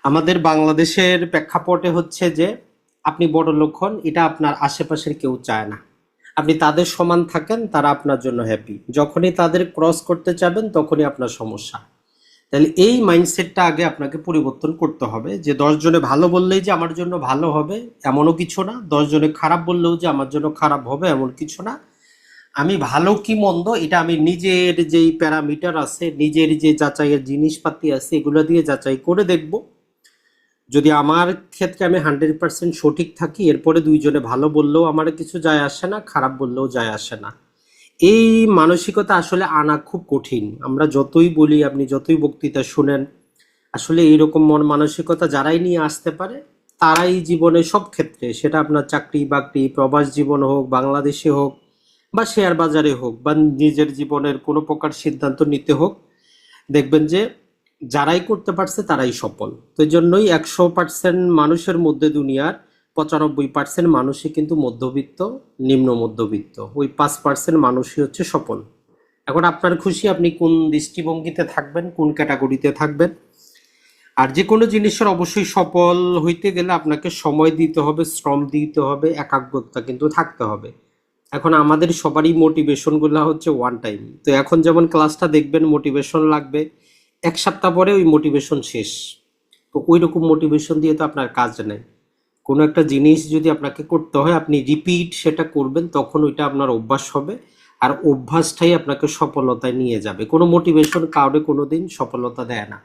আমাদের বাংলাদেশের প্রেক্ষাপটে হচ্ছে যে আপনি বড়লোক হন, এটা আপনার আশেপাশের কেউ চায় না। আপনি তাদের সমান থাকেন, তারা আপনার জন্য হ্যাপি। যখনই তাদের ক্রস করতে চাবেন তখনই আপনার সমস্যা। তাহলে এই মাইন্ডসেটটা আগে আপনাকে পরিবর্তন করতে হবে যে 10 জনে ভালো বললেই যে আমার জন্য ভালো হবে এমনও কিছু না, 10 জনে খারাপ বললেও যে আমার জন্য খারাপ হবে এমন কিছু না। আমি ভালো কি মন্দ এটা আমি নিজের যেই প্যারামিটার আছে, নিজের যে যাচাইয়ের জিনিসপাতি আছে, এগুলো দিয়ে যাচাই করে দেখব। যদি আমার ক্ষেত্রে আমি 100% সঠিক থাকি, এরপরে 2 জনে ভালো বললেও আমার কিছু যায় আসে না, খারাপ বললেও যায় আসে না। এই মানসিকতা আসলে আনা খুব কঠিন। আমরা যতই বলি, আপনি যতই বক্তৃতা শুনেন, আসলে এইরকম মন মানসিকতা যারাই নিয়ে আসতে পারে তারাই জীবনে সব ক্ষেত্রে, সেটা আপনার চাকরি বাকরি, প্রবাস জীবন হোক, বাংলাদেশে হোক, বা শেয়ার বাজারে হোক, বা নিজের জীবনের কোনো প্রকার সিদ্ধান্ত নিতে হোক, দেখবেন যে যারাই করতে পারছে তারাই সফল। তো এই জন্যই 100% মানুষের মধ্যে দুনিয়ার 95% মানুষই কিন্তু মধ্যবিত্ত, নিম্ন মধ্যবিত্ত। ওই 5% মানুষই হচ্ছে সফল। এখন আপনার খুশি আপনি কোন দৃষ্টিভঙ্গিতে থাকবেন, কোন ক্যাটাগরিতে থাকবেন। আর যে কোনো জিনিসের অবশ্যই সফল হইতে গেলে আপনাকে সময় দিতে হবে, শ্রম দিতে হবে, একাগ্রতা কিন্তু থাকতে হবে। এখন আমাদের সবারই মোটিভেশন গুলা হচ্ছে ওয়ান টাইম। তো এখন যেমন ক্লাসটা দেখবেন মোটিভেশন লাগবে, 1 সপ্তাহ পরে ওই মোটিভেশন শেষ। তো ওই রকম মোটিভেশন দিয়ে তো আপনার কাজ নেই। কোনো একটা জিনিস যদি আপনাকে করতে হয়, আপনি রিপিট সেটা করবেন, তখন ওইটা আপনার অভ্যাস হবে। আর অভ্যাসটাই আপনাকে সফলতায় নিয়ে যাবে। কোনো মোটিভেশন কাউকে কোনোদিন সফলতা দেয় না।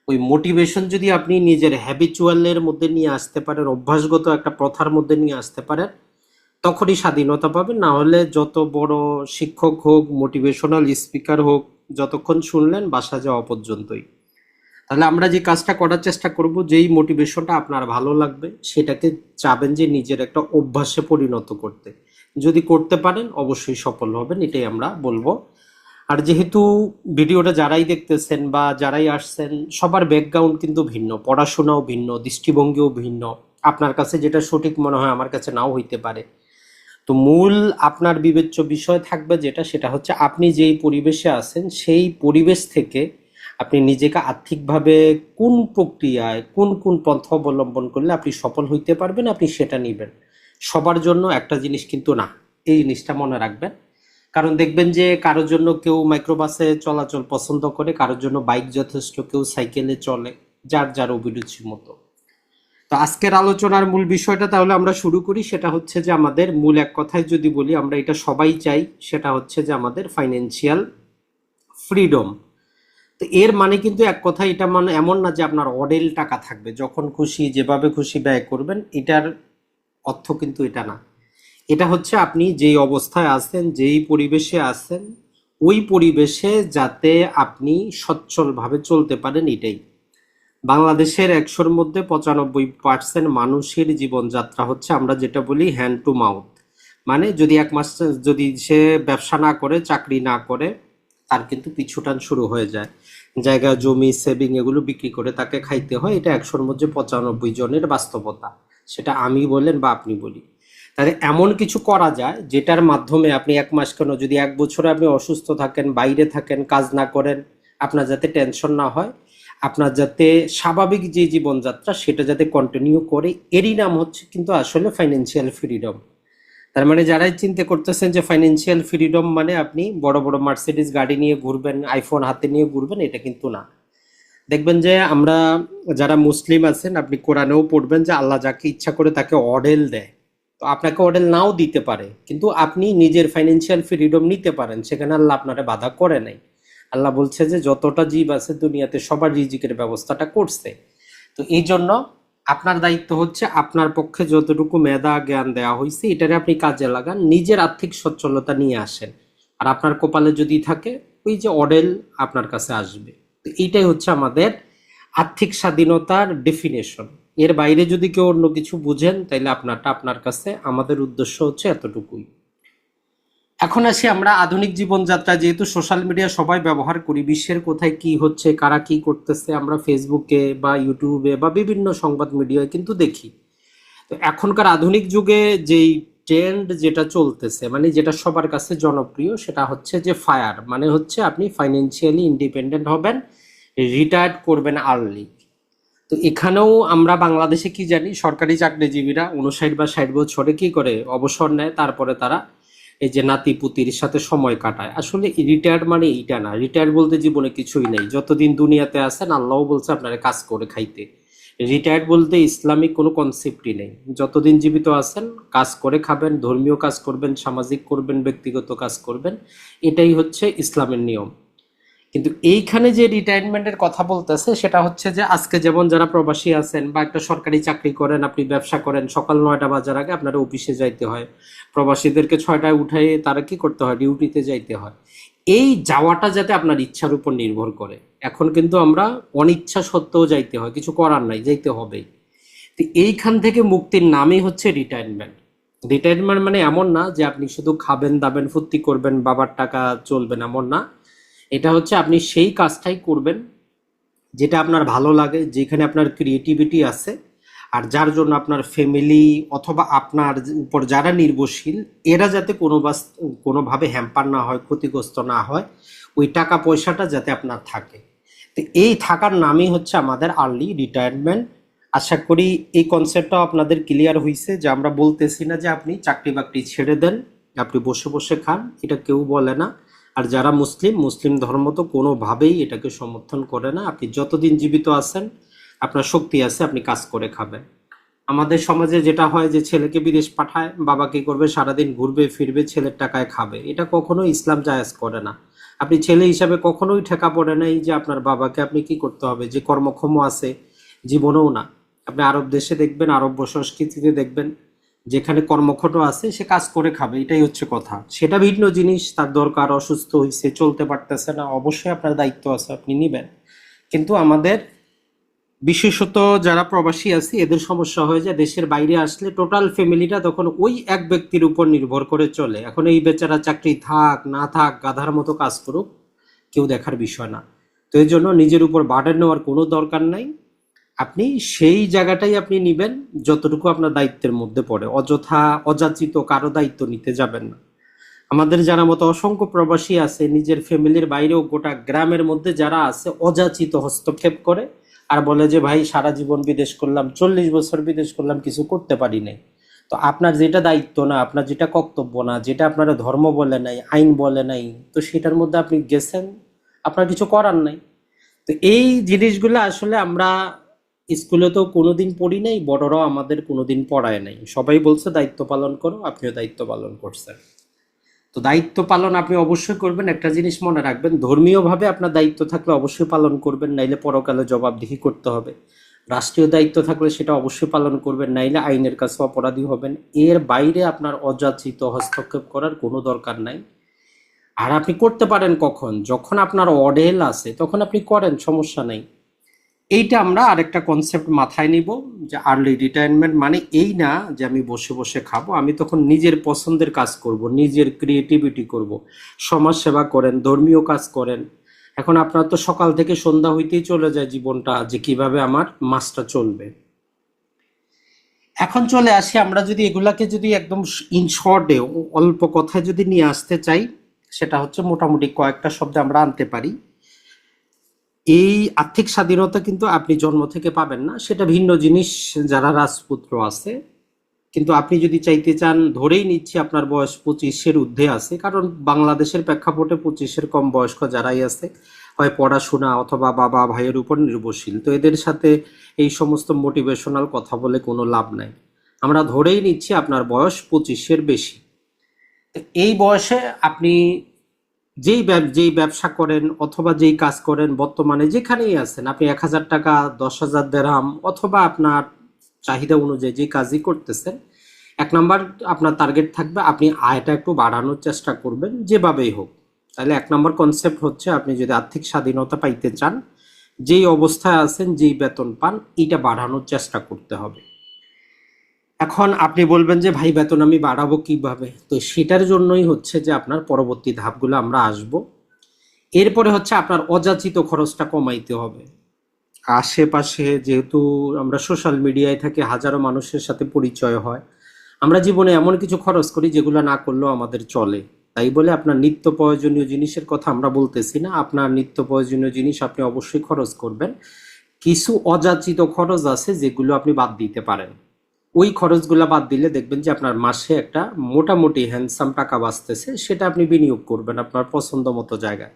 ওই মোটিভেশন যদি আপনি নিজের হ্যাবিচুয়ালের মধ্যে নিয়ে আসতে পারেন, অভ্যাসগত একটা প্রথার মধ্যে নিয়ে আসতে পারেন, তখনই স্বাধীনতা পাবেন। না হলে যত বড় শিক্ষক হোক, মোটিভেশনাল স্পিকার হোক, যতক্ষণ শুনলেন বাসা যাওয়া পর্যন্তই। তাহলে আমরা যে কাজটা করার চেষ্টা করব, যেই মোটিভেশনটা আপনার ভালো লাগবে সেটাকে চাবেন যে নিজের একটা অভ্যাসে পরিণত করতে। যদি করতে পারেন অবশ্যই সফল হবেন, এটাই আমরা বলবো। আর যেহেতু ভিডিওটা যারাই দেখতেছেন বা যারাই আসছেন, সবার ব্যাকগ্রাউন্ড কিন্তু ভিন্ন, পড়াশোনাও ভিন্ন, দৃষ্টিভঙ্গিও ভিন্ন। আপনার কাছে যেটা সঠিক মনে হয় আমার কাছে নাও হইতে পারে। তো মূল আপনার বিবেচ্য বিষয় থাকবে যেটা, সেটা হচ্ছে আপনি যেই পরিবেশে আছেন সেই পরিবেশ থেকে আপনি নিজেকে আর্থিকভাবে কোন প্রক্রিয়ায়, কোন কোন পন্থা অবলম্বন করলে আপনি সফল হইতে পারবেন, আপনি সেটা নেবেন। সবার জন্য একটা জিনিস কিন্তু না, এই জিনিসটা মনে রাখবেন। কারণ দেখবেন যে কারোর জন্য কেউ মাইক্রোবাসে চলাচল পছন্দ করে, কারোর জন্য বাইক যথেষ্ট, কেউ সাইকেলে চলে, যার যার অভিরুচির মতো। তো আজকের আলোচনার মূল বিষয়টা তাহলে আমরা শুরু করি। সেটা হচ্ছে যে আমাদের মূল এক কথায় যদি বলি, আমরা এটা সবাই চাই, সেটা হচ্ছে যে আমাদের ফাইন্যান্সিয়াল ফ্রিডম। তো এর মানে কিন্তু এক কথা, এটা মানে এমন না যে আপনার অডেল টাকা থাকবে, যখন খুশি যেভাবে খুশি ব্যয় করবেন, এটার অর্থ কিন্তু এটা না। এটা হচ্ছে আপনি যেই অবস্থায় আছেন, যেই পরিবেশে আছেন, ওই পরিবেশে যাতে আপনি সচ্ছলভাবে চলতে পারেন, এটাই। বাংলাদেশের 100-র মধ্যে 95% মানুষের জীবনযাত্রা হচ্ছে, আমরা যেটা বলি, হ্যান্ড টু মাউথ। মানে যদি 1 মাস যদি সে ব্যবসা না করে, চাকরি না করে, তার কিন্তু পিছুটান শুরু হয়ে যায়। জায়গা জমি সেভিং এগুলো বিক্রি করে তাকে খাইতে হয়। এটা 100-র মধ্যে 95 জনের বাস্তবতা, সেটা আমি বলেন বা আপনি বলি। তাহলে এমন কিছু করা যায় যেটার মাধ্যমে আপনি 1 মাস কেন, যদি 1 বছরে আপনি অসুস্থ থাকেন, বাইরে থাকেন, কাজ না করেন, আপনার যাতে টেনশন না হয়, আপনার যাতে স্বাভাবিক যে জীবনযাত্রা সেটা যাতে কন্টিনিউ করে, এরই নাম হচ্ছে কিন্তু আসলে ফাইন্যান্সিয়াল ফ্রিডম। তার মানে যারাই চিন্তা করতেছেন যে ফাইন্যান্সিয়াল ফ্রিডম মানে আপনি বড় বড় মার্সিডিজ গাড়ি নিয়ে ঘুরবেন, আইফোন হাতে নিয়ে ঘুরবেন, এটা কিন্তু না। দেখবেন যে আমরা যারা মুসলিম আছেন, আপনি কোরআনেও পড়বেন যে আল্লাহ যাকে ইচ্ছা করে তাকে অডেল দেয়। তো আপনাকে অডেল নাও দিতে পারে, কিন্তু আপনি নিজের ফাইন্যান্সিয়াল ফ্রিডম নিতে পারেন, সেখানে আল্লাহ আপনারে বাধা করে নাই। আল্লাহ বলছে যে যতটা জীব আছে দুনিয়াতে সবার রিজিকের ব্যবস্থাটা করছে। তো এই জন্য আপনার দায়িত্ব হচ্ছে আপনার পক্ষে যতটুকু মেধা জ্ঞান দেওয়া হয়েছে এটারে আপনি কাজে লাগান, নিজের আর্থিক সচ্ছলতা নিয়ে আসেন। আর আপনার কপালে যদি থাকে, ওই যে অডেল আপনার কাছে আসবে। তো এইটাই হচ্ছে আমাদের আর্থিক স্বাধীনতার ডেফিনেশন। এর বাইরে যদি কেউ অন্য কিছু বুঝেন তাহলে আপনারটা আপনার কাছে, আমাদের উদ্দেশ্য হচ্ছে এতটুকুই। এখন আসি আমরা আধুনিক জীবনযাত্রা, যেহেতু সোশ্যাল মিডিয়া সবাই ব্যবহার করি, বিশ্বের কোথায় কি হচ্ছে, কারা কি করতেছে, আমরা ফেসবুকে বা ইউটিউবে বা বিভিন্ন সংবাদ মিডিয়ায় কিন্তু দেখি। তো এখনকার আধুনিক যুগে যেই ট্রেন্ড যেটা চলতেছে, মানে যেটা সবার কাছে জনপ্রিয়, সেটা হচ্ছে যে ফায়ার, মানে হচ্ছে আপনি ফাইন্যান্সিয়ালি ইন্ডিপেন্ডেন্ট হবেন, রিটায়ার্ড করবেন আর্লি। তো এখানেও আমরা বাংলাদেশে কি জানি, সরকারি চাকরিজীবীরা 59 বা 60 বছরে কি করে অবসর নেয়, তারপরে তারা এই যে নাতি পুতির সাথে সময় কাটায়। আসলে রিটায়ার্ড মানে এইটা না। রিটায়ার্ড বলতে জীবনে কিছুই নেই, যতদিন দুনিয়াতে আছেন আল্লাহ বলছে আপনারা কাজ করে খাইতে। রিটায়ার্ড বলতে ইসলামিক কোনো কনসেপ্টই নেই। যতদিন জীবিত আছেন কাজ করে খাবেন, ধর্মীয় কাজ করবেন, সামাজিক করবেন, ব্যক্তিগত কাজ করবেন, এটাই হচ্ছে ইসলামের নিয়ম। কিন্তু এইখানে যে রিটায়ারমেন্টের কথা বলতেছে সেটা হচ্ছে যে আজকে যেমন যারা প্রবাসী আছেন বা একটা সরকারি চাকরি করেন, আপনি ব্যবসা করেন, সকাল 9টা বাজার আগে আপনার অফিসে যাইতে হয়, প্রবাসীদেরকে 6টায় উঠাই তারা কি করতে হয়, ডিউটিতে যাইতে হয়। এই যাওয়াটা যাতে আপনার ইচ্ছার উপর নির্ভর করে। এখন কিন্তু আমরা অনিচ্ছা সত্ত্বেও যাইতে হয়, কিছু করার নাই, যাইতে হবেই। তো এইখান থেকে মুক্তির নামই হচ্ছে রিটায়ারমেন্ট। রিটায়ারমেন্ট মানে এমন না যে আপনি শুধু খাবেন দাবেন ফুর্তি করবেন, বাবার টাকা চলবেন, এমন না। এটা হচ্ছে আপনি সেই কাজটাই করবেন যেটা আপনার ভালো লাগে, যেখানে আপনার ক্রিয়েটিভিটি আছে, আর যার জন্য আপনার ফ্যামিলি অথবা আপনার উপর যারা নির্ভরশীল এরা যাতে কোনোভাবে হ্যাম্পার না হয়, ক্ষতিগ্রস্ত না হয়, ওই টাকা পয়সাটা যাতে আপনার থাকে। তো এই থাকার নামই হচ্ছে আমাদের আর্লি রিটায়ারমেন্ট। আশা করি এই কনসেপ্টটাও আপনাদের ক্লিয়ার হয়েছে, যে আমরা বলতেছি না যে আপনি চাকরি বাকরি ছেড়ে দেন, আপনি বসে বসে খান, এটা কেউ বলে না। আর যারা মুসলিম, মুসলিম ধর্ম তো কোনোভাবেই এটাকে সমর্থন করে না। আপনি যতদিন জীবিত আছেন, আপনার শক্তি আছে, আপনি কাজ করে খাবেন। আমাদের সমাজে যেটা হয় যে ছেলেকে বিদেশ পাঠায়, বাবা কি করবে, সারাদিন ঘুরবে ফিরবে, ছেলের টাকায় খাবে। এটা কখনো ইসলাম জায়েজ করে না। আপনি ছেলে হিসাবে কখনোই ঠেকা পড়ে নাই যে আপনার বাবাকে আপনি কি করতে হবে, যে কর্মক্ষম আছে, জীবনেও না। আপনি আরব দেশে দেখবেন, আরব সংস্কৃতিতে দেখবেন, যেখানে কর্মক্ষত আছে সে কাজ করে খাবে, এটাই হচ্ছে কথা। সেটা ভিন্ন জিনিস, তার দরকার, অসুস্থ হয়েছে, চলতে পারতেছে না, অবশ্যই আপনার দায়িত্ব আছে, আপনি নিবেন। কিন্তু আমাদের বিশেষত যারা প্রবাসী আছে এদের সমস্যা হয়ে যায়, দেশের বাইরে আসলে টোটাল ফ্যামিলিটা তখন ওই এক ব্যক্তির উপর নির্ভর করে চলে। এখন এই বেচারা চাকরি থাক না থাক, গাধার মতো কাজ করুক, কেউ দেখার বিষয় না। তো এই জন্য নিজের উপর বার্ডেন নেওয়ার কোনো দরকার নাই। আপনি সেই জায়গাটাই আপনি নিবেন যতটুকু আপনার দায়িত্বের মধ্যে পড়ে। অযথা অযাচিত কারো দায়িত্ব নিতে যাবেন না। আমাদের যারা মতো অসংখ্য প্রবাসী আছে, নিজের ফ্যামিলির বাইরেও গোটা গ্রামের মধ্যে যারা আছে, অযাচিত হস্তক্ষেপ করে আর বলে যে ভাই সারা জীবন বিদেশ করলাম, 40 বছর বিদেশ করলাম, কিছু করতে পারি নাই। তো আপনার যেটা দায়িত্ব না, আপনার যেটা কর্তব্য না, যেটা আপনার ধর্ম বলে নাই, আইন বলে নাই, তো সেটার মধ্যে আপনি গেছেন, আপনার কিছু করার নাই। তো এই জিনিসগুলো আসলে আমরা স্কুলে তো কোনোদিন পড়ি নাই, বড়রাও আমাদের কোনোদিন পড়ায় নাই। সবাই বলছে দায়িত্ব পালন করো, আপনিও দায়িত্ব পালন করছেন। তো দায়িত্ব পালন আপনি অবশ্যই করবেন। একটা জিনিস মনে রাখবেন, ধর্মীয়ভাবে আপনার দায়িত্ব থাকলে অবশ্যই পালন করবেন, নাইলে পরকালে জবাবদিহি করতে হবে। রাষ্ট্রীয় দায়িত্ব থাকলে সেটা অবশ্যই পালন করবেন, নাইলে আইনের কাছে অপরাধী হবেন। এর বাইরে আপনার অযাচিত হস্তক্ষেপ করার কোনো দরকার নাই। আর আপনি করতে পারেন কখন, যখন আপনার অডেল আছে তখন আপনি করেন, সমস্যা নাই। এইটা আমরা আরেকটা কনসেপ্ট মাথায় নিব, যে আর্লি রিটায়ারমেন্ট মানে এই না যে আমি বসে বসে খাবো। আমি তখন নিজের পছন্দের কাজ করব, নিজের ক্রিয়েটিভিটি করব। সমাজ সেবা করেন, ধর্মীয় কাজ করেন। এখন আপনার তো সকাল থেকে সন্ধ্যা হইতেই চলে যায় জীবনটা, যে কিভাবে আমার মাসটা চলবে। এখন চলে আসি, আমরা যদি এগুলাকে যদি একদম ইন শর্টে অল্প কথায় যদি নিয়ে আসতে চাই, সেটা হচ্ছে মোটামুটি কয়েকটা শব্দ আমরা আনতে পারি। এই আর্থিক স্বাধীনতা কিন্তু আপনি জন্ম থেকে পাবেন না, সেটা ভিন্ন জিনিস যারা রাজপুত্র আছে। কিন্তু আপনি যদি চাইতে চান, ধরেই নিচ্ছি আপনার বয়স 25-এর ঊর্ধ্বে আছে, কারণ বাংলাদেশের প্রেক্ষাপটে 25-এর কম বয়স্ক যারাই আছে, হয় পড়াশোনা অথবা বাবা ভাইয়ের উপর নির্ভরশীল। তো এদের সাথে এই সমস্ত মোটিভেশনাল কথা বলে কোনো লাভ নাই। আমরা ধরেই নিচ্ছি আপনার বয়স 25-এর বেশি। তো এই বয়সে আপনি যেই ব্যবসা করেন অথবা যেই কাজ করেন, বর্তমানে যেখানেই আছেন, আপনি 1000 টাকা, 10,000 দেরহাম অথবা আপনার চাহিদা অনুযায়ী যে কাজই করতেছেন, 1 নাম্বার আপনার টার্গেট থাকবে আপনি আয়টা একটু বাড়ানোর চেষ্টা করবেন, যেভাবেই হোক। তাহলে 1 নাম্বার কনসেপ্ট হচ্ছে, আপনি যদি আর্থিক স্বাধীনতা পাইতে চান, যেই অবস্থায় আছেন, যেই বেতন পান, এটা বাড়ানোর চেষ্টা করতে হবে। এখন আপনি বলবেন যে ভাই বেতন আমি বাড়াবো কিভাবে? তো সেটার জন্যই হচ্ছে যে আপনার পরবর্তী ধাপগুলো আমরা আসব। এরপরে হচ্ছে আপনার অযাচিত খরচটা কমাইতে হবে। আশেপাশে যেহেতু আমরা সোশ্যাল মিডিয়ায় থাকি, হাজারো মানুষের সাথে পরিচয় হয়, আমরা জীবনে এমন কিছু খরচ করি যেগুলো না করলেও আমাদের চলে। তাই বলে আপনার নিত্য প্রয়োজনীয় জিনিসের কথা আমরা বলতেছি না, আপনার নিত্য প্রয়োজনীয় জিনিস আপনি অবশ্যই খরচ করবেন। কিছু অযাচিত খরচ আছে যেগুলো আপনি বাদ দিতে পারেন। ওই খরচগুলো বাদ দিলে দেখবেন যে আপনার মাসে একটা মোটামুটি হ্যান্ডসাম টাকা বাঁচতেছে, সেটা আপনি বিনিয়োগ করবেন আপনার পছন্দ মতো জায়গায়।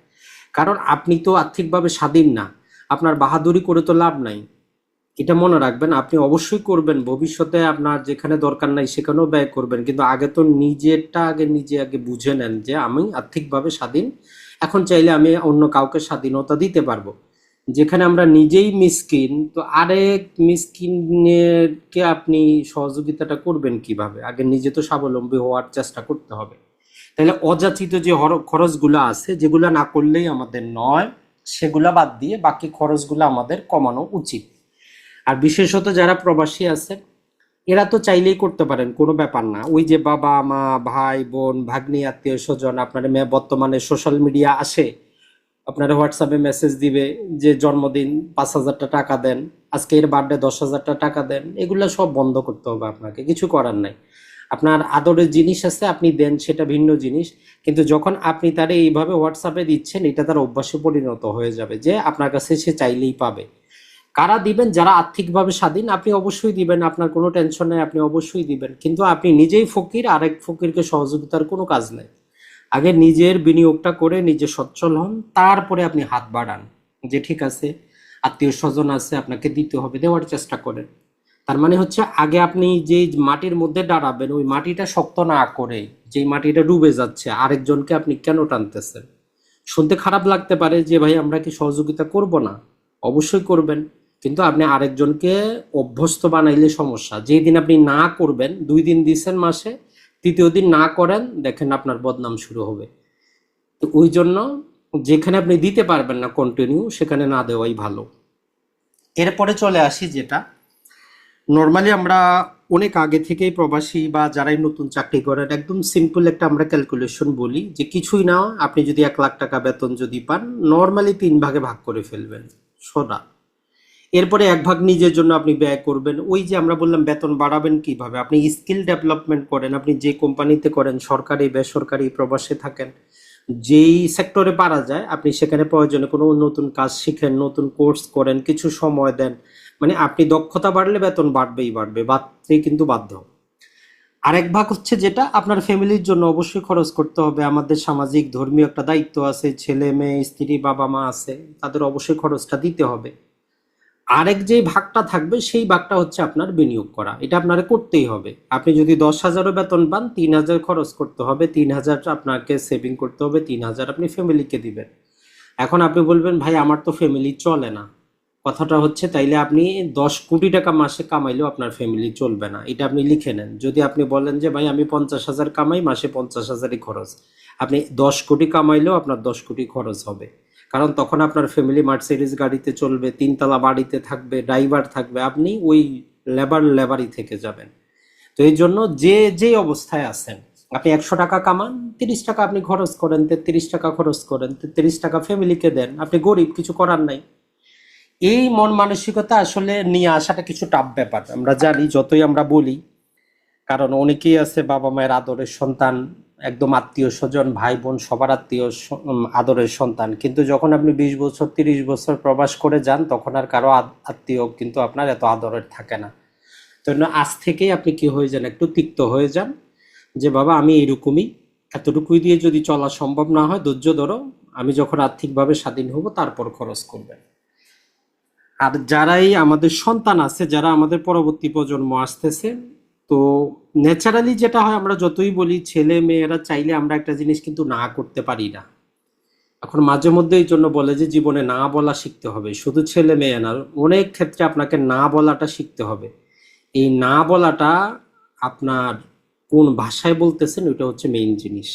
কারণ আপনি তো আর্থিকভাবে স্বাধীন না, আপনার বাহাদুরি করে তো লাভ নাই। এটা মনে রাখবেন, আপনি অবশ্যই করবেন ভবিষ্যতে, আপনার যেখানে দরকার নাই সেখানেও ব্যয় করবেন, কিন্তু আগে তো নিজেরটা আগে বুঝে নেন যে আমি আর্থিকভাবে স্বাধীন, এখন চাইলে আমি অন্য কাউকে স্বাধীনতা দিতে পারবো। যেখানে আমরা নিজেই মিসকিন, তো আরেক মিসকিনকে আপনি সহযোগিতাটা করবেন কিভাবে? আগে নিজে তো স্বাবলম্বী হওয়ার চেষ্টা করতে হবে। তাহলে অযাচিত যে খরচগুলো আছে, যেগুলো না করলেই আমাদের নয়, সেগুলা বাদ দিয়ে বাকি খরচগুলো আমাদের কমানো উচিত। আর বিশেষত যারা প্রবাসী আছে, এরা তো চাইলেই করতে পারেন, কোনো ব্যাপার না। ওই যে বাবা মা ভাই বোন ভাগ্নি আত্মীয় স্বজন আপনার বর্তমানে সোশ্যাল মিডিয়া আসে, আপনার হোয়াটসঅ্যাপে মেসেজ দিবে যে জন্মদিন 5,000 টাকা দেন, আজকে এর বার্থডে 10,000 টাকা দেন, এগুলো সব বন্ধ করতে হবে, আপনাকে কিছু করার নাই। আপনার আদরের জিনিস আছে আপনি দেন, সেটা ভিন্ন জিনিস, কিন্তু যখন আপনি তারে এইভাবে হোয়াটসঅ্যাপে দিচ্ছেন, এটা তার অভ্যাসে পরিণত হয়ে যাবে যে আপনার কাছে সে চাইলেই পাবে। কারা দিবেন? যারা আর্থিকভাবে স্বাধীন, আপনি অবশ্যই দিবেন, আপনার কোনো টেনশন নেই, আপনি অবশ্যই দিবেন। কিন্তু আপনি নিজেই ফকির, আরেক ফকিরকে সহযোগিতার কোনো কাজ নেই। আগে নিজের বিনিয়োগটা করে নিজে সচ্ছল হন, তারপরে আপনি হাত বাড়ান। যে ঠিক আছে, আত্মীয় স্বজন আছে আপনাকে দিতে হবে, দেওয়ার চেষ্টা করেন। তার মানে হচ্ছে আগে আপনি যেই মাটির মধ্যে দাঁড়াবেন, ওই মাটিটা শক্ত না করে, যেই মাটিটা ডুবে যাচ্ছে, আরেকজনকে আপনি কেন টানতেছেন? শুনতে খারাপ লাগতে পারে যে ভাই আমরা কি সহযোগিতা করব না? অবশ্যই করবেন, কিন্তু আপনি আরেকজনকে অভ্যস্ত বানাইলে সমস্যা। যেই দিন আপনি না করবেন, 2 দিন দিচ্ছেন মাসে, তৃতীয় দিন না করেন, দেখেন আপনার বদনাম শুরু হবে। তো ওই জন্য যেখানে আপনি দিতে পারবেন না কন্টিনিউ, সেখানে না দেওয়াই ভালো। এরপরে চলে আসি যেটা নর্মালি আমরা অনেক আগে থেকেই প্রবাসী বা যারাই নতুন চাকরি করেন, একদম সিম্পল একটা আমরা ক্যালকুলেশন বলি যে কিছুই না, আপনি যদি 1,00,000 টাকা বেতন যদি পান, নর্মালি 3 ভাগে ভাগ করে ফেলবেন সোজা। এরপরে 1 ভাগ নিজের জন্য আপনি ব্যয় করবেন। ওই যে আমরা বললাম বেতন বাড়াবেন কিভাবে, আপনি স্কিল ডেভেলপমেন্ট করেন, আপনি যে কোম্পানিতে করেন, সরকারি বেসরকারি প্রবাসে থাকেন, যেই সেক্টরে পারা যায় আপনি সেখানে প্রয়োজনে কোনো নতুন কাজ শিখেন, নতুন কোর্স করেন, কিছু সময় দেন। মানে আপনি দক্ষতা বাড়লে বেতন বাড়বেই বাড়বে, বাড়তেই কিন্তু বাধ্য। আরেক ভাগ হচ্ছে যেটা আপনার ফ্যামিলির জন্য অবশ্যই খরচ করতে হবে, আমাদের সামাজিক ধর্মীয় একটা দায়িত্ব আছে, ছেলে মেয়ে স্ত্রী বাবা মা আছে, তাদের অবশ্যই খরচটা দিতে হবে। আরেক যে ভাগটা থাকবে সেই ভাগটা হচ্ছে আপনার বিনিয়োগ করা, এটা আপনারা করতেই হবে। আপনি যদি 10,000ও বেতন পান, 3,000 খরচ করতে হবে, 3,000 আপনাকে সেভিং করতে হবে, 3,000 আপনি ফ্যামিলিকে দিবেন। এখন আপনি বলবেন ভাই আমার তো ফ্যামিলি চলে না, কথাটা হচ্ছে তাইলে আপনি 10 কোটি টাকা মাসে কামাইলেও আপনার ফ্যামিলি চলবে না, এটা আপনি লিখে নেন। যদি আপনি বলেন যে ভাই আমি 50,000 কামাই, মাসে 50,000ই খরচ, আপনি 10 কোটি কামাইলেও আপনার 10 কোটি খরচ হবে। কারণ তখন আপনার ফ্যামিলি মার্সিডিজ গাড়িতে চলবে, 3 তলা বাড়িতে থাকবে, ড্রাইভার থাকবে, আপনি ওই লেবারই থেকে যাবেন। তো এই জন্য যে যে অবস্থায় আছেন, আপনি 100 টাকা কামান, 30 টাকা আপনি খরচ করেন, 33 টাকা খরচ করেন, 33 টাকা ফ্যামিলিকে দেন, আপনি গরিব, কিছু করার নাই। এই মন মানসিকতা আসলে নিয়ে আসাটা কিছু টাফ ব্যাপার, আমরা জানি যতই আমরা বলি। কারণ অনেকেই আছে বাবা মায়ের আদরের সন্তান, একদম আত্মীয় স্বজন ভাই বোন সবার আদরের সন্তান, কিন্তু যখন আপনি 20 বছর 30 বছর প্রবাস করে যান, তখন আর কারো আত্মীয় কিন্তু আপনার এত আদরের থাকে না। তো আজ থেকেই আপনি কি হয়ে যান, একটু তিক্ত হয়ে যান, যে বাবা আমি এরকমই, এতটুকুই দিয়ে যদি চলা সম্ভব না হয়, ধৈর্য ধরো, আমি যখন আর্থিকভাবে স্বাধীন হব তারপর খরচ করবেন। আর যারাই আমাদের সন্তান আছে, যারা আমাদের পরবর্তী প্রজন্ম আসতেছে, তো ন্যাচারালি যেটা হয়, আমরা যতই বলি ছেলে মেয়েরা চাইলে আমরা একটা জিনিস কিন্তু না করতে পারি না। এখন মাঝে মধ্যে এই জন্য বলে যে জীবনে না বলা শিখতে হবে, শুধু ছেলে মেয়ে না, অনেক ক্ষেত্রে আপনাকে না বলাটা শিখতে হবে। এই না বলাটা আপনার কোন ভাষায় বলতেছেন, ওইটা হচ্ছে মেইন জিনিস।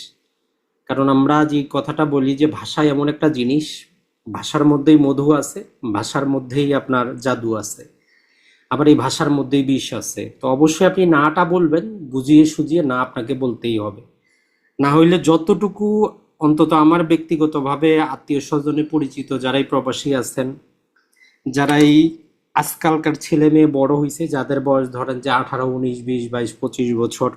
কারণ আমরা যে কথাটা বলি যে ভাষা এমন একটা জিনিস, ভাষার মধ্যেই মধু আছে, ভাষার মধ্যেই আপনার জাদু আছে, আবার এই ভাষার মধ্যেই বিষ আছে। তো অবশ্যই আপনি নাটা বলবেন, বুঝিয়ে সুঝিয়ে না আপনাকে বলতেই হবে। না হইলে যতটুকু, অন্তত আমার ব্যক্তিগতভাবে আত্মীয় স্বজনে পরিচিত যারাই প্রবাসী আছেন, যারাই আজকালকার ছেলে মেয়ে বড় হয়েছে, যাদের বয়স ধরেন যে 18, 19, 20, 22, 25 বছর,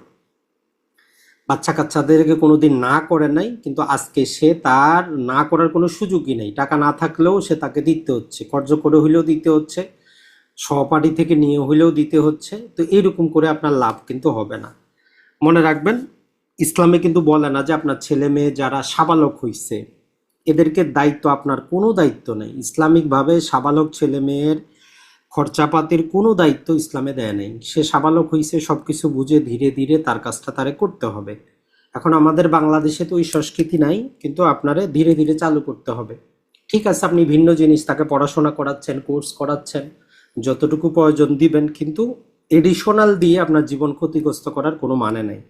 বাচ্চা কাচ্চাদেরকে কোনোদিন না করে নাই, কিন্তু আজকে সে তার না করার কোনো সুযোগই নেই। টাকা না থাকলেও সে তাকে দিতে হচ্ছে, কর্জ করে হইলেও দিতে হচ্ছে, সহপাঠী থেকে নিয়ে হইলেও দিতে হচ্ছে। তো এইরকম করে আপনার লাভ কিন্তু হবে না। মনে রাখবেন, ইসলামে কিন্তু বলে না যে আপনার ছেলে মেয়ে যারা সাবালক হইছে এদেরকে দায়িত্ব, আপনার কোনো দায়িত্ব নেই। ইসলামিকভাবে সাবালক ছেলে মেয়ের খরচাপাতির কোনো দায়িত্ব ইসলামে দেয় নেই। সে সাবালক হইছে, সবকিছু বুঝে ধীরে ধীরে তার কাজটা তারে করতে হবে। এখন আমাদের বাংলাদেশে তো ওই সংস্কৃতি নাই, কিন্তু আপনারে ধীরে ধীরে চালু করতে হবে। ঠিক আছে, আপনি ভিন্ন জিনিস তাকে পড়াশোনা করাচ্ছেন, কোর্স করাচ্ছেন, যতটুকু প্রয়োজন দিবেন, কিন্তু এডিশনাল দিয়ে আপনার জীবন ক্ষতিগ্রস্ত করার কোনো মানে নেই।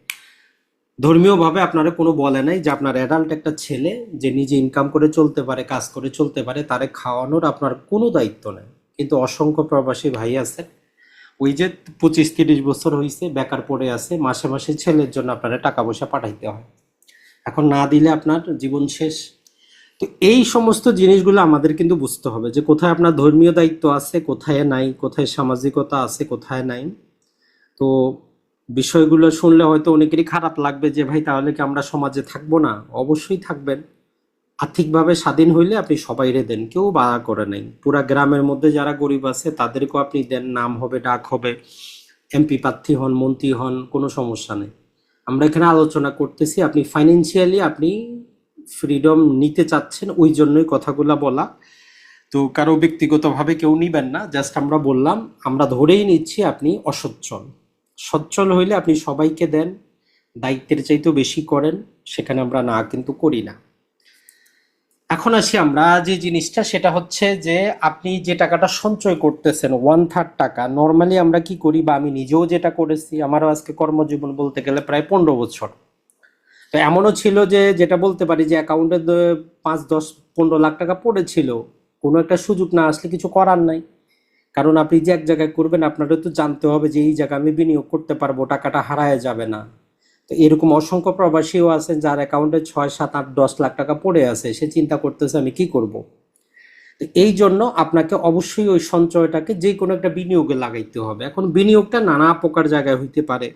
ধর্মীয়ভাবে আপনারা কোনো বলে নাই যে আপনার অ্যাডাল্ট একটা ছেলে যে নিজে ইনকাম করে চলতে পারে, কাজ করে চলতে পারে, তারে খাওয়ানোর আপনার কোনো দায়িত্ব নেই। কিন্তু অসংখ্য প্রবাসী ভাই আছে, ওই যে 25-30 বছর হয়েছে বেকার পড়ে আছে, মাসে মাসে ছেলের জন্য আপনারা টাকা পয়সা পাঠাইতে হয়। এখন না দিলে আপনার জীবন শেষ। তো এই সমস্ত জিনিসগুলো আমাদের কিন্তু বুঝতে হবে যে কোথায় আপনার ধর্মীয় দায়িত্ব আছে, কোথায় নাই, কোথায় সামাজিকতা আছে, কোথায় নাই। তো বিষয়গুলো শুনলে হয়তো অনেকেরই খারাপ লাগবে যে ভাই তাহলে কি আমরা সমাজে থাকবো না? অবশ্যই থাকবেন। আর্থিকভাবে স্বাধীন হইলে আপনি সবাইরে দেন, কেউ বাধা করে নাই। পুরা গ্রামের মধ্যে যারা গরিব আছে তাদেরকেও আপনি দেন, নাম হবে, ডাক হবে, এমপি প্রার্থী হন, মন্ত্রী হন, কোনো সমস্যা নেই। আমরা এখানে আলোচনা করতেছি আপনি ফাইন্যান্সিয়ালি আপনি ফ্রিডম নিতে চাচ্ছেন, ওই জন্যই কথাগুলা বলা। তো কারো ব্যক্তিগতভাবে কেউ নিবেন না, জাস্ট আমরা বললাম, আমরা ধরেই নিচ্ছি আপনি অসচ্ছল। সচ্ছল হইলে আপনি সবাইকে দেন, দায়িত্বের চাইতেও বেশি করেন, সেখানে আমরা না কিন্তু করি না। এখন আসি আমরা যে জিনিসটা, সেটা হচ্ছে যে আপনি যে টাকাটা সঞ্চয় করতেছেন 1/3 টাকা, নর্মালি আমরা কি করি, বা আমি নিজেও যেটা করেছি, আমারও আজকে কর্মজীবন বলতে গেলে প্রায় 15 বছর। তো এমনও ছিল যে যেটা বলতে পারি যে অ্যাকাউন্টে 5, 10, 15 লাখ টাকা পড়েছিল, কোনো একটা সুযোগ না আসলে কিছু করার নাই। কারণ আপনি যে এক জায়গায় করবেন আপনারও তো জানতে হবে যে এই জায়গায় আমি বিনিয়োগ করতে পারবো, টাকাটা হারায় যাবে না। তো এরকম অসংখ্য প্রবাসীও আছেন যার অ্যাকাউন্টে 6, 7, 8, 10 লাখ টাকা পড়ে আছে, সে চিন্তা করতেছে আমি কি করব। তো এই জন্য আপনাকে অবশ্যই ওই সঞ্চয়টাকে যে কোনো একটা বিনিয়োগে লাগাইতে হবে। এখন বিনিয়োগটা নানা প্রকার জায়গায় হইতে পারে।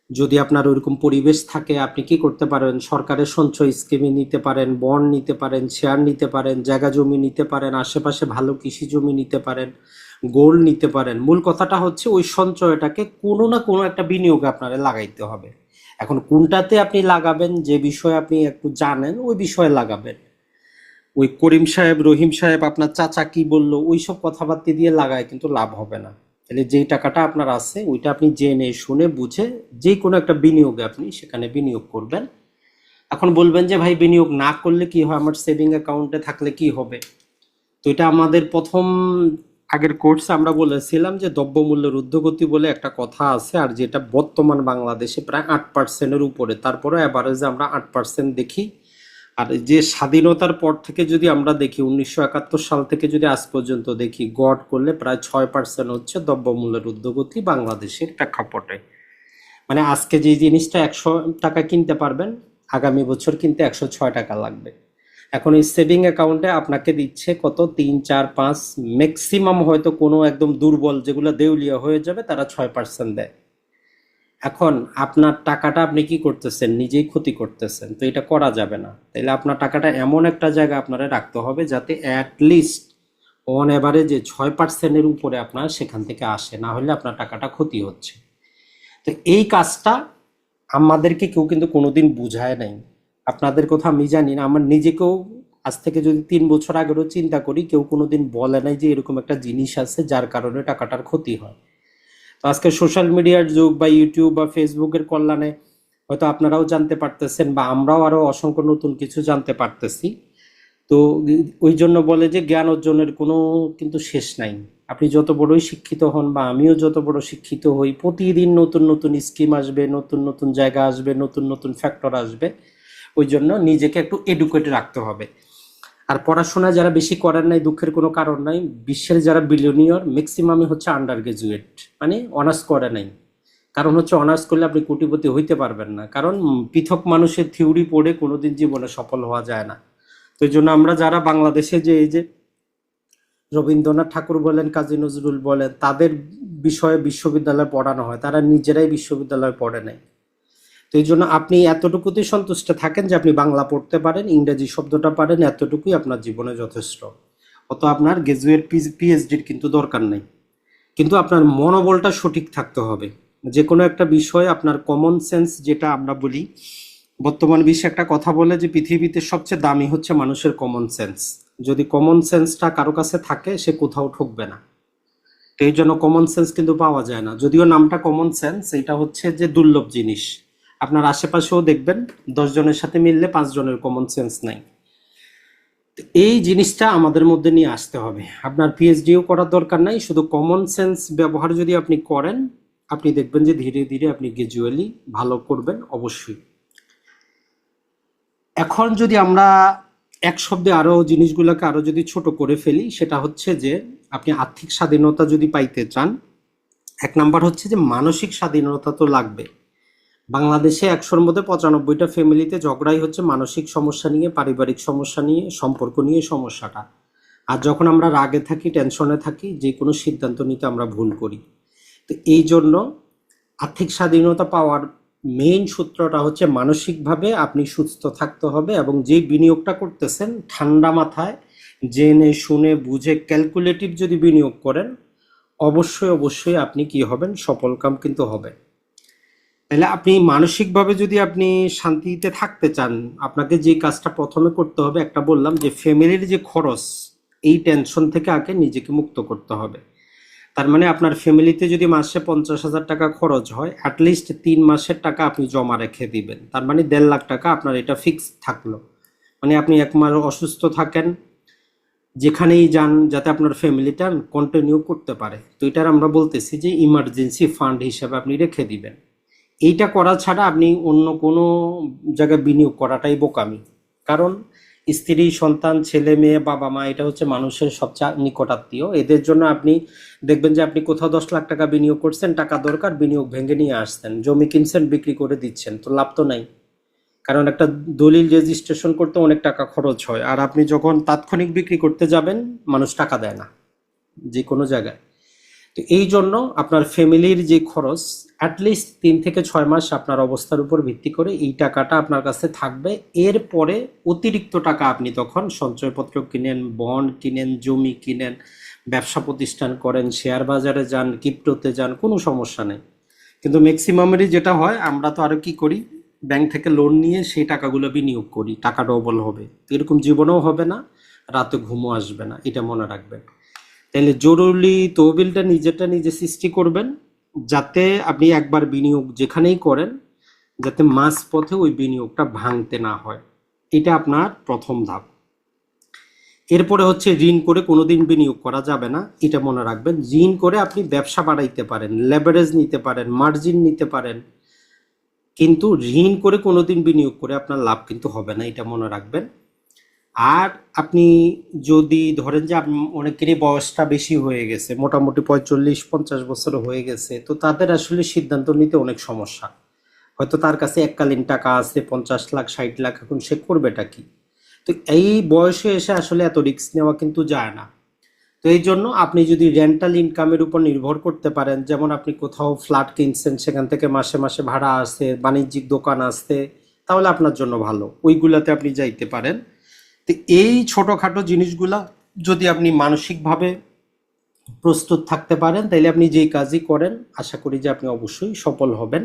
যদি আপনার ওইরকম পরিবেশ থাকে আপনি কি করতে পারেন, সরকারের সঞ্চয় স্কিমে নিতে পারেন, বন্ড নিতে পারেন, শেয়ার নিতে পারেন, জায়গা জমি নিতে পারেন, আশেপাশে ভালো কৃষি জমি নিতে পারেন, গোল্ড নিতে পারেন। মূল কথাটা হচ্ছে ওই সঞ্চয়টাকে কোনো না কোনো একটা বিনিয়োগে আপনারা লাগাইতে হবে। এখন কোনটাতে আপনি লাগাবেন, যে বিষয়ে আপনি একটু জানেন ওই বিষয়ে লাগাবেন। ওই করিম সাহেব, রহিম সাহেব, আপনার চাচা কি বললো, ওইসব কথাবার্তা দিয়ে লাগায় কিন্তু লাভ হবে না। তাহলে যেই টাকাটা আপনার আছে ওইটা আপনি জেনে শুনে বুঝে যে কোনো একটা বিনিয়োগে আপনি সেখানে বিনিয়োগ করবেন। এখন বলবেন যে ভাই বিনিয়োগ না করলে কি হয়, আমার সেভিং অ্যাকাউন্টে থাকলে কি হবে? তো এটা আমাদের প্রথম আগের কোর্সে আমরা বলেছিলাম যে দ্রব্যমূল্যের ঊর্ধ্বগতি বলে একটা কথা আছে, আর যেটা বর্তমান বাংলাদেশে প্রায় 8%-এর উপরে, তারপরে অ্যাভারেজে আমরা 8% দেখি। আর যে স্বাধীনতার পর থেকে যদি আমরা দেখি, 1971 সাল থেকে যদি আজ পর্যন্ত দেখি, গড় করলে প্রায় 6% হচ্ছে দ্রব্যমূল্যের ঊর্ধ্বগতি বাংলাদেশের প্রেক্ষাপটে। মানে আজকে যে জিনিসটা 100 টাকা কিনতে পারবেন, আগামী বছর কিনতে 106 টাকা লাগবে। এখন এই সেভিং অ্যাকাউন্টে আপনাকে দিচ্ছে কত, 3, 4, 5, ম্যাক্সিমাম হয়তো কোনো একদম দুর্বল যেগুলো দেউলিয়া হয়ে যাবে তারা 6% দেয়। এখন আপনার টাকাটা আপনি কি করতেছেন, নিজেই ক্ষতি করতেছেন। তো এটা করা যাবে না। তাইলে আপনার টাকাটা এমন একটা জায়গা আপনারা রাখতে হবে যাতে অ্যাটলিস্ট অন এভারেজে 6%-এর উপরে আপনার সেখান থেকে আসে, না হলে আপনার টাকাটা ক্ষতি হচ্ছে। তো এই কাজটা আমাদেরকে কেউ কিন্তু কোনোদিন বুঝায় নাই। আপনাদের কথা আমি জানি না, আমার নিজেকেও আজ থেকে যদি 3 বছর আগেরও চিন্তা করি, কেউ কোনোদিন বলে নাই যে এরকম একটা জিনিস আছে যার কারণে টাকাটার ক্ষতি হয়। তো আজকে সোশ্যাল মিডিয়ার যুগ, বা ইউটিউব বা ফেসবুকের কল্যাণে হয়তো আপনারাও জানতে পারতেছেন, বা আমরাও আরো অসংখ্য নতুন কিছু জানতে পারতেছি। তো ওই জন্য বলে যে জ্ঞান অর্জনের কোনো কিন্তু শেষ নাই। আপনি যত বড়ই শিক্ষিত হন, বা আমিও যত বড় শিক্ষিত হই, প্রতিদিন নতুন নতুন স্কিম আসবে, নতুন নতুন জায়গা আসবে, নতুন নতুন ফ্যাক্টর আসবে। ওই জন্য নিজেকে একটু এডুকেট রাখতে হবে। আর পড়াশোনা যারা বেশি করেন নাই, দুঃখের কোনো কারণ নাই। বিশ্বের যারা বিলিয়নিয়র ম্যাক্সিমামই হচ্ছে আন্ডার গ্রাজুয়েট, মানে অনার্স করে নাই। কারণ হচ্ছে অনার্স করলে আপনি কোটিপতি হইতে পারবেন না, কারণ পৃথক মানুষের থিওরি পড়ে কোনোদিন জীবনে সফল হওয়া যায় না। তো এই জন্য আমরা যারা বাংলাদেশে যে এই যে রবীন্দ্রনাথ ঠাকুর বলেন, কাজী নজরুল বলেন, তাদের বিষয়ে বিশ্ববিদ্যালয়ে পড়ানো হয়, তারা নিজেরাই বিশ্ববিদ্যালয়ে পড়ে নাই। তো এই জন্য আপনি এতটুকুতেই সন্তুষ্ট থাকেন যে আপনি বাংলা পড়তে পারেন, ইংরেজি শব্দটা পারেন, এতটুকুই আপনার জীবনে যথেষ্ট। অত আপনার গ্রাজুয়েট পিএইচডির কিন্তু দরকার নেই। কিন্তু আপনার মনোবলটা সঠিক থাকতে হবে। যে কোনো একটা বিষয় আপনার কমন সেন্স, যেটা আমরা বলি বর্তমান বিশ্বে একটা কথা বলে যে পৃথিবীতে সবচেয়ে দামি হচ্ছে মানুষের কমন সেন্স। যদি কমন সেন্সটা কারো কাছে থাকে, সে কোথাও ঠকবে না। তো এই জন্য কমন সেন্স কিন্তু পাওয়া যায় না, যদিও নামটা কমন সেন্স, এটা হচ্ছে যে দুর্লভ জিনিস। আপনার আশেপাশেও দেখবেন 10 জনের সাথে মিললে 5 জনের কমন সেন্স নাই। তো এই জিনিসটা আমাদের মধ্যে নিয়ে আসতে হবে। আপনার পিএইচডিও করার দরকার নাই, শুধু কমন সেন্স ব্যবহার যদি আপনি করেন, আপনি দেখবেন যে ধীরে ধীরে আপনি গ্র্যাজুয়ালি ভালো করবেন অবশ্যই। এখন যদি আমরা এক শব্দে আরো জিনিসগুলোকে আরো যদি ছোট করে ফেলি, সেটা হচ্ছে যে আপনি আর্থিক স্বাধীনতা যদি পাইতে চান, 1 নাম্বার হচ্ছে যে মানসিক স্বাধীনতা তো লাগবে। বাংলাদেশে 100-র মধ্যে 95টা ফ্যামিলিতে ঝগড়াই হচ্ছে মানসিক সমস্যা নিয়ে, পারিবারিক সমস্যা নিয়ে, সম্পর্ক নিয়ে সমস্যাটা। আর যখন আমরা রাগে থাকি, টেনশনে থাকি, যে কোনো সিদ্ধান্ত নিতে আমরা ভুল করি। তো এই জন্য আর্থিক স্বাধীনতা পাওয়ার মেইন সূত্রটা হচ্ছে মানসিকভাবে আপনি সুস্থ থাকতে হবে, এবং যে বিনিয়োগটা করতেছেন ঠান্ডা মাথায় জেনে শুনে বুঝে ক্যালকুলেটিভ যদি বিনিয়োগ করেন, অবশ্যই অবশ্যই আপনি কি হবেন, সফলকাম কিন্তু হবে। তাহলে আপনি মানসিকভাবে যদি আপনি শান্তিতে থাকতে চান, আপনাকে যে কাজটা প্রথমে করতে হবে, একটা বললাম যে ফ্যামিলির যে খরচ, এই টেনশন থেকে আগে নিজেকে মুক্ত করতে হবে। তার মানে আপনার ফ্যামিলিতে যদি মাসে 50,000 টাকা খরচ হয়, অ্যাটলিস্ট 3 মাসের টাকা আপনি জমা রেখে দিবেন। তার মানে 1.5 লাখ টাকা আপনার এটা ফিক্স থাকলো। মানে আপনি 1 মাস অসুস্থ থাকেন, যেখানেই যান, যাতে আপনার ফ্যামিলিটা কন্টিনিউ করতে পারে। তো এটার আমরা বলতেছি যে ইমার্জেন্সি ফান্ড হিসেবে আপনি রেখে দিবেন। এইটা করা ছাড়া আপনি অন্য কোনো জায়গায় বিনিয়োগ করাটাই বোকামি। কারণ স্ত্রী, সন্তান, ছেলে মেয়ে, বাবা মা, এটা হচ্ছে মানুষের সবচেয়ে নিকটাত্মীয়। এদের জন্য আপনি দেখবেন যে আপনি কোথাও 10 লাখ টাকা বিনিয়োগ করছেন, টাকা দরকার, বিনিয়োগ ভেঙে নিয়ে আসছেন, জমি কিনছেন, বিক্রি করে দিচ্ছেন, তো লাভ তো নাই। কারণ একটা দলিল রেজিস্ট্রেশন করতে অনেক টাকা খরচ হয়, আর আপনি যখন তাৎক্ষণিক বিক্রি করতে যাবেন, মানুষ টাকা দেয় না যে কোনো জায়গায়। তো এই জন্য আপনার ফ্যামিলির যে খরচ, অ্যাটলিস্ট 3 থেকে 6 মাস আপনার অবস্থার উপর ভিত্তি করে এই টাকাটা আপনার কাছে থাকবে। এরপরে অতিরিক্ত টাকা আপনি তখন সঞ্চয়পত্র কিনেন, বন্ড কিনেন, জমি কিনেন, ব্যবসা প্রতিষ্ঠান করেন, শেয়ার বাজারে যান, ক্রিপ্টোতে যান, কোনো সমস্যা নেই। কিন্তু ম্যাক্সিমামেরই যেটা হয়, আমরা তো আরো কি করি, ব্যাংক থেকে লোন নিয়ে সেই টাকাগুলো বিনিয়োগ করি, টাকা ডবল হবে। তো এরকম জীবনেও হবে না, রাতে ঘুমও আসবে না, এটা মনে রাখবেন। তাহলে জরুরি তহবিলটা নিজেরটা নিজে সৃষ্টি করবেন, যাতে আপনি একবার বিনিয়োগ যেখানেই করেন, যাতে মাঝপথে ওই বিনিয়োগটা ভাঙতে না হয়। এটা আপনার প্রথম ধাপ। এরপরে হচ্ছে ঋণ করে কোনোদিন বিনিয়োগ করা যাবে না, এটা মনে রাখবেন। ঋণ করে আপনি ব্যবসা বাড়াইতে পারেন, লেভারেজ নিতে পারেন, মার্জিন নিতে পারেন, কিন্তু ঋণ করে কোনোদিন বিনিয়োগ করে আপনার লাভ কিন্তু হবে না, এটা মনে রাখবেন। আর আপনি যদি ধরেন যে অনেকেরই বয়সটা বেশি হয়ে গেছে, মোটামুটি 45-50 বছর হয়ে গেছে, তো তাদের আসলে সিদ্ধান্ত নিতে অনেক সমস্যা। হয়তো তার কাছে এককালীন টাকা আছে 50 লাখ 60 লাখ, এখন সে করবেটা কি? তো এই বয়সে এসে আসলে এত রিস্ক নেওয়া কিন্তু যায় না। তো এই জন্য আপনি যদি রেন্টাল ইনকামের উপর নির্ভর করতে পারেন, যেমন আপনি কোথাও ফ্ল্যাট কিনছেন, সেখান থেকে মাসে মাসে ভাড়া আসে, বাণিজ্যিক দোকান আসছে, তাহলে আপনার জন্য ভালো, ওইগুলাতে আপনি যাইতে পারেন। তো এই ছোটখাটো জিনিসগুলা যদি আপনি মানসিকভাবে প্রস্তুত থাকতে পারেন, তাইলে আপনি যেই কাজই করেন, আশা করি যে আপনি অবশ্যই সফল হবেন।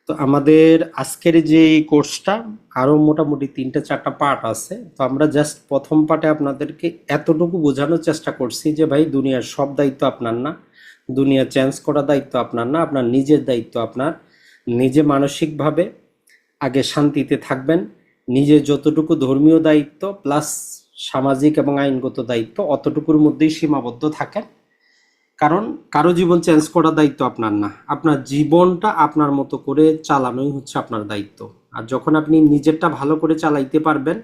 তো আমাদের আজকের যে কোর্সটা আরো মোটামুটি 3-4টা পার্ট আছে। তো আমরা জাস্ট প্রথম পার্টে আপনাদেরকে এতটুকু বোঝানোর চেষ্টা করছি যে ভাই, দুনিয়ার সব দায়িত্ব আপনার না, দুনিয়া চেঞ্জ করা দায়িত্ব আপনার না, আপনার নিজের দায়িত্ব। আপনার নিজে মানসিকভাবে আগে শান্তিতে থাকবেন, নিজের যতটুকু ধর্মীয় দায়িত্ব প্লাস সামাজিক এবং আইনগত দায়িত্ব, অতটুকুর মধ্যেই সীমাবদ্ধ থাকেন। কারণ কারো জীবন চেঞ্জ করার দায়িত্ব আপনার না, আপনার জীবনটা আপনার মতো করে চালানোই হচ্ছে আপনার দায়িত্ব। আর যখন আপনি নিজেরটা ভালো করে চালাইতে পারবেন,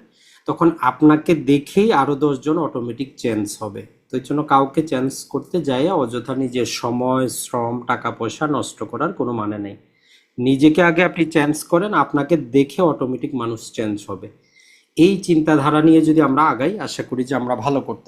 তখন আপনাকে দেখেই আরো 10 জন অটোমেটিক চেঞ্জ হবে। তো এই জন্য কাউকে চেঞ্জ করতে যায় অযথা নিজের সময়, শ্রম, টাকা পয়সা নষ্ট করার কোনো মানে নেই। নিজেকে আগে আপনি চেঞ্জ করেন, আপনাকে দেখে অটোমেটিক মানুষ চেঞ্জ হবে। এই চিন্তাধারা নিয়ে যদি আমরা আগাই, আশা করি যে আমরা ভালো করতে